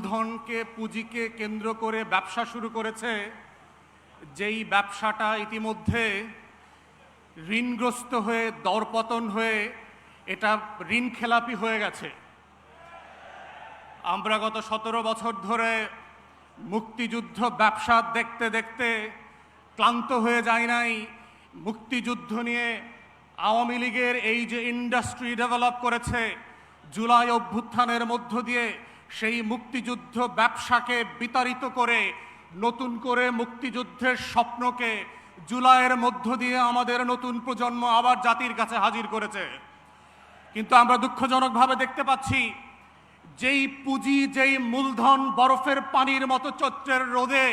মূলধনকে পুঁজিকে কেন্দ্র করে ব্যবসা শুরু করেছে, যেই ব্যবসাটা ইতিমধ্যে ঋণগ্রস্ত হয়ে দরপতন হয়ে এটা ঋণ খেলাপি হয়ে গেছে। আমরা গত 17 বছর ধরে মুক্তিযুদ্ধ ব্যবসা দেখতে দেখতে ক্লান্ত হয়ে যায় নাই। মুক্তিযুদ্ধ নিয়ে আওয়ামী লীগের এই যে ইন্ডাস্ট্রি ডেভেলপ করেছে, জুলাই অভ্যুত্থানের মধ্য দিয়ে সেই মুক্তিযুদ্ধ ব্যবসাকে বিতাড়িত করে নতুন করে মুক্তিযুদ্ধের স্বপ্নকে জুলাইয়ের মধ্য দিয়ে আমাদের নতুন প্রজন্ম আবার জাতির কাছে হাজির করেছে। কিন্তু আমরা দুঃখজনকভাবে দেখতে পাচ্ছি, যেই পুঁজি, যেই মূলধন বরফের পানির মতো চৈত্রের রোদে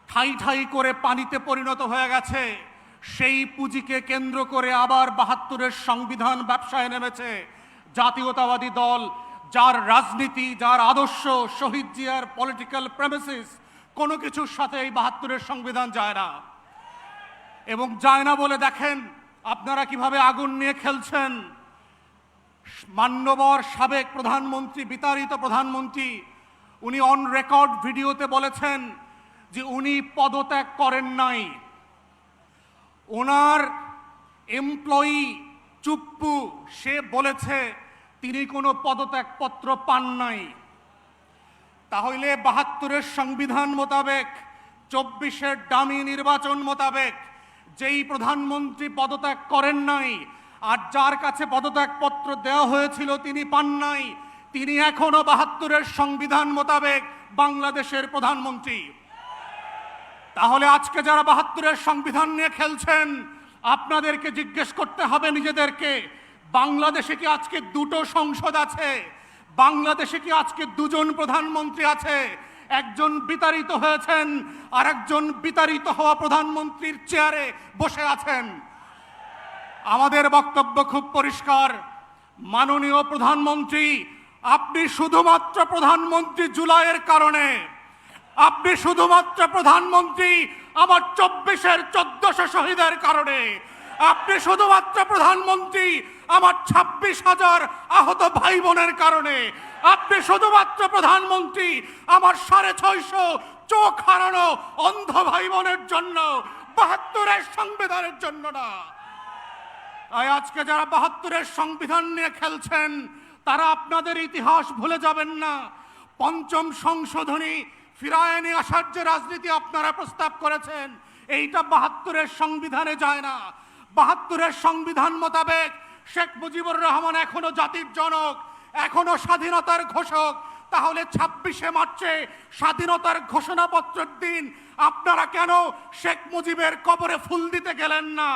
ঠাই ঠাই করে পানিতে পরিণত হয়ে গেছে, সেই পুঁজিকে কেন্দ্র করে আবার ৭২-এর সংবিধান ব্যবসায় নেমেছে জাতীয়তাবাদী দল, যার রাজনীতি, যার আদর্শ, শহীদ জিয়ার পলিটিক্যাল প্রেমিসিস কোনো কিছুর সাথে এই ৭২-এর সংবিধান যায় না। এবং যায় না বলে দেখেন আপনারা কিভাবে আগুন নিয়ে খেলছেন। মান্যবর সাবেক প্রধানমন্ত্রী, বিতাড়িত প্রধানমন্ত্রী, উনি অন রেকর্ড ভিডিওতে বলেছেন যে উনি পদত্যাগ করেন নাই। ওনার এমপ্লয়ি চুপ্পু সে বলেছে তিনি কোনো পদত্যাগপত্র পান নাই। তাহলে ৭২-এর সংবিধান মোতাবেক, ২৪-এর ডামি নির্বাচন মোতাবেক যেই প্রধানমন্ত্রী পদত্যাগ করেন নাই আর যার কাছে পদত্যাগপত্র দেওয়া হয়েছিল তিনি পান নাই, তিনি এখনো ৭২-এর সংবিধান মোতাবেক বাংলাদেশের প্রধানমন্ত্রী। তাহলে আজকে যারা ৭২-এর সংবিধান নিয়ে খেলছেন, আপনাদেরকে জিজ্ঞেস করতে হবে নিজেদেরকে, বাংলাদেশে কি আজকে দুটো সংসদ আছে? বাংলাদেশে কি আজকে দুজন প্রধানমন্ত্রী আছে? একজন বিতাড়িত হয়েছেন আর একজন বিতাড়িত হওয়া প্রধানমন্ত্রীর চেয়ারে বসে আছেন। আমাদের বক্তব্য খুব পরিষ্কার, মাননীয় প্রধানমন্ত্রী, আপনি শুধুমাত্র প্রধানমন্ত্রী জুলাইয়ের কারণে, আপনি শুধুমাত্র প্রধানমন্ত্রী আমার ২৪-এর ১৪০০ শহীদের কারণে, আপনি শুধুমাত্র প্রধানমন্ত্রী আমার ২৬,০০০ আহত ভাই বোনের কারণে, আপনি শুধুমাত্র প্রধানমন্ত্রী আমার ৬৫০ চোখ হারানো অন্ধ ভাই বোনের জন্য, ৭২-এর সংবিধানের জন্য না। আজকে যারা ৭২-এর সংবিধান নিয়ে খেলছেন তারা আপনাদের ইতিহাস ভুলে যাবেন না। পঞ্চম সংশোধনী ফিরায় নিয়ে আসার যে রাজনীতি আপনারা প্রস্তাব করেছেন, এইটা ৭২-এর সংবিধানে যায় না। ৭২-এর সংবিধান মোতাবেক শেখ মুজিবুর রহমান এখনো জাতির জনক, এখনো স্বাধীনতার ঘোষক। তাহলে ২৬শে মার্চে স্বাধীনতার ঘোষণাপত্রের দিন আপনারা কেন শেখ মুজিবের কবরে ফুল দিতে গেলেন না?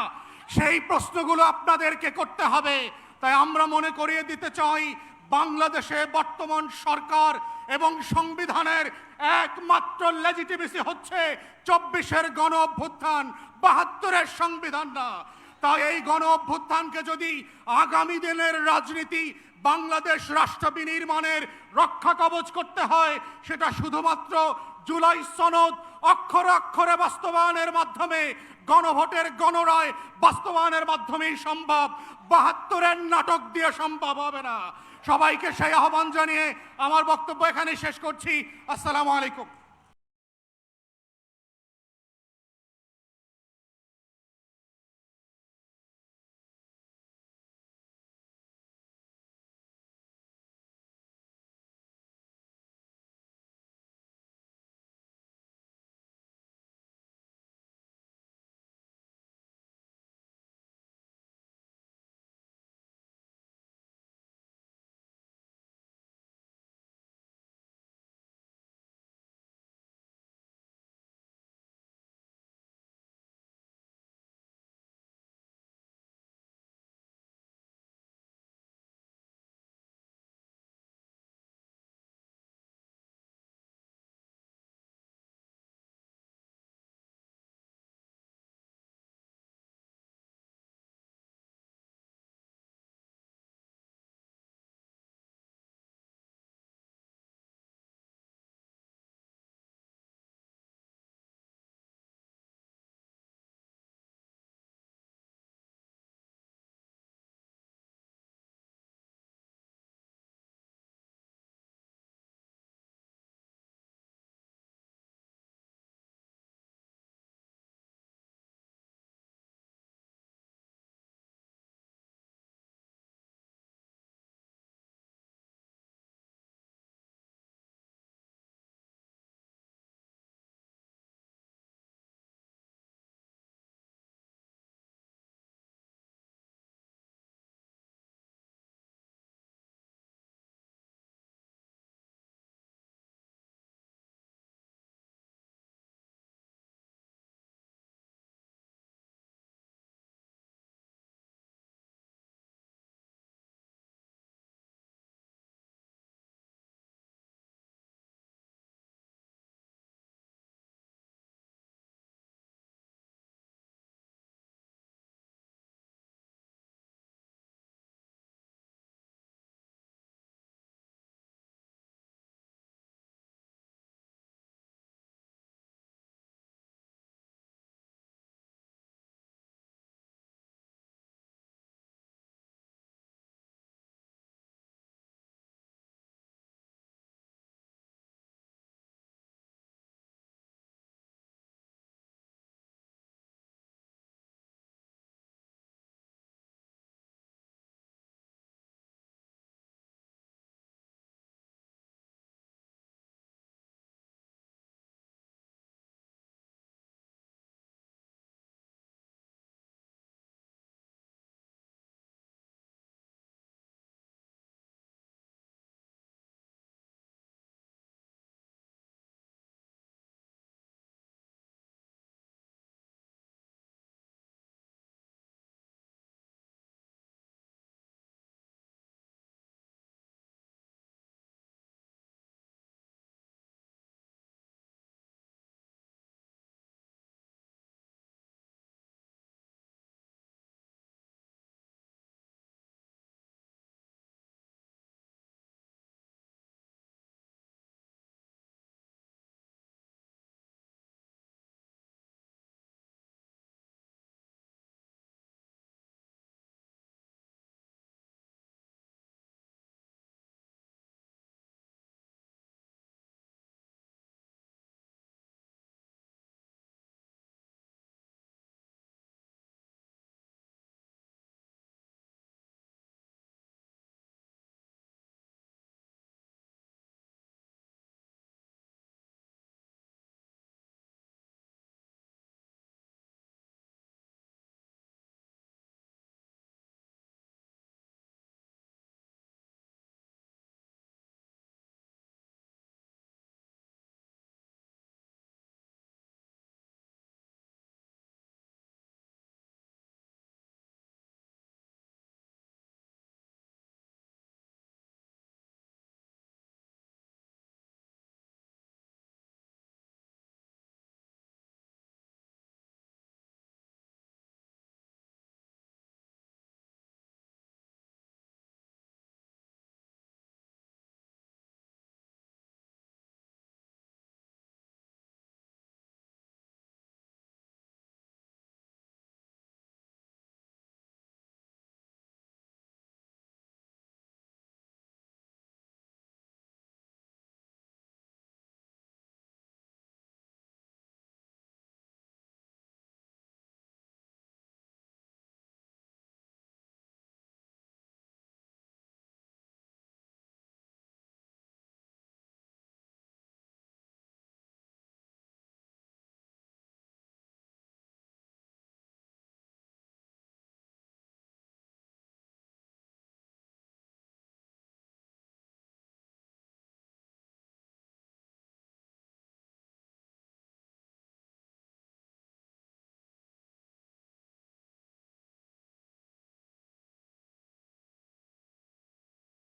সেই প্রশ্নগুলো আপনাদেরকে করতে হবে। তাই আমরা মনে করিয়ে দিতে চাই, বাংলাদেশে বর্তমান সরকার এবং সংবিধানের একমাত্র লেজিটিমেসি হচ্ছে ২৪-এর গণ অভ্যুত্থান, ৭২-এর সংবিধান না। তাই এই গণ অভ্যুত্থানকে যদি আগামী দিনের রাজনীতি, বাংলাদেশ রাষ্ট্র বিনির্মাণের রক্ষা কবচ করতে হয়, সেটা শুধুমাত্র জুলাই সনদ অক্ষরে অক্ষরে বাস্তবায়নের মাধ্যমে, গণভোটের গণরায় বাস্তবায়নের মাধ্যমেই সম্ভব। ৭২-এর নাটক দিয়ে সম্ভব হবে না। সবাইকে সেই আহ্বান জানিয়ে আমার বক্তব্য এখানে শেষ করছি। আসসালামু আলাইকুম।